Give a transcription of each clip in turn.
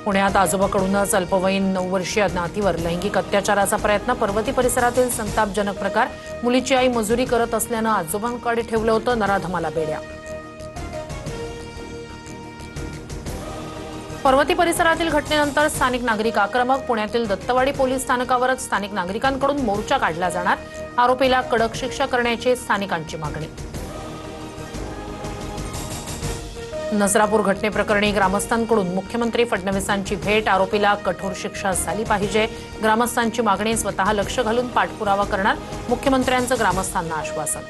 पुण्यात आजोबाकडूनच अल्पवयीन 9 वर्षीय नातीवर लैंगिक अत्याचाराचा प्रयत्न. पर्वती परिसरातील संतापजनक प्रकार. मुलीची आई मजुरी करत असल्यानं आजोबांकडे ठेवलं होतं. नराधमाला बेड्या. पर्वती परिसरातील घटनेनंतर स्थानिक नागरिक आक्रमक. पुण्यातील दत्तवाडी पोलीस स्थानकावरच स्थानिक नागरिकांकडून मोर्चा काढला जाणार. आरोपीला कडक शिक्षा करण्याची स्थानिकांची मागणी. नसरापूर घटनेप्रकरणी ग्रामस्थांकडून मुख्यमंत्री फडणवीसांची भेट. आरोपीला कठोर शिक्षा झाली पाहिजे. ग्रामस्थांची मागणी. स्वतः लक्ष घालून पाठपुरावा करणार. मुख्यमंत्र्यांचं ग्रामस्थांना आश्वासन.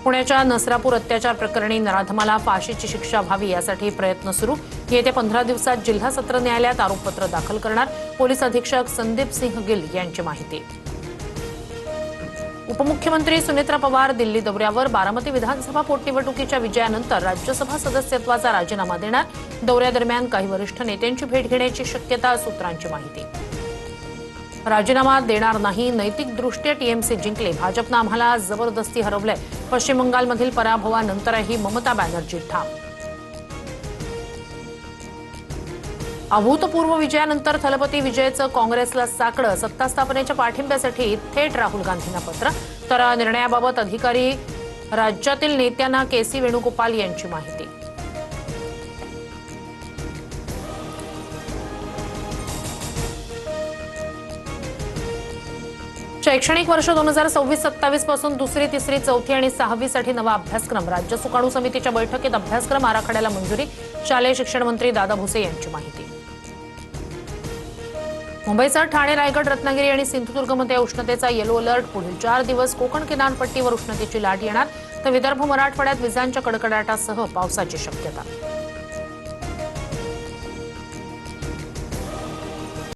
पुण्याच्या नसरापूर अत्याचार प्रकरणी नराधमाला फाशीची शिक्षा व्हावी यासाठी प्रयत्न सुरू. येत्या 15 दिवसात जिल्हा सत्र न्यायालयात आरोपपत्र दाखल करणार. पोलीस अधीक्षक संदीप सिंह गिल यांची माहिती. उपमुख्यमंत्री सुनेत्रा पवार दिल्ली दौऱ्यावर. बारामती विधानसभा पोटनिवडणुकीच्या विजयानंतर राज्यसभा सदस्यत्वाचा राजीनामा देणार. दौऱ्यादरम्यान काही वरिष्ठ नेत्यांची भेट घेण्याची शक्यता. सूत्रांची माहिती. राजीनामा देणार नाही. नैतिकदृष्ट्या टीएमसी जिंकले. भाजपनं आम्हाला जबरदस्ती हरवलंय. पश्चिम बंगालमधील पराभवानंतरही ममता बॅनर्जी ठाम. अभूतपूर्व विजयानंतर थलपती विजयचं काँग्रेसला साकडं. सत्ता स्थापनेच्या पाठिंब्यासाठी थेट राहुल गांधींना पत्र. तर निर्णयाबाबत अधिकारी राज्यातील नेत्यांना केसी वेणुगोपाल यांची माहिती. शैक्षणिक वर्ष 2026-27 पासून दुसरी, तिसरी, चौथी आणि 6वी साठी नवा अभ्यासक्रम. राज्य सुकाणू समितीच्या बैठकीत अभ्यासक्रम आराखड्याला मंजुरी. शालेय शिक्षण मंत्री दादा भुसे यांची माहिती. मुंबईसह ठाणे, रायगड, रत्नागिरी आणि सिंधुदुर्गमध्ये उष्णतेचा येलो अलर्ट. पुढील 4 दिवस कोकण किनारपट्टीवर उष्णतेची लाट येणार. तर विदर्भ, मराठवाड्यात विजांच्या कडकडाटासह पावसाची शक्यता.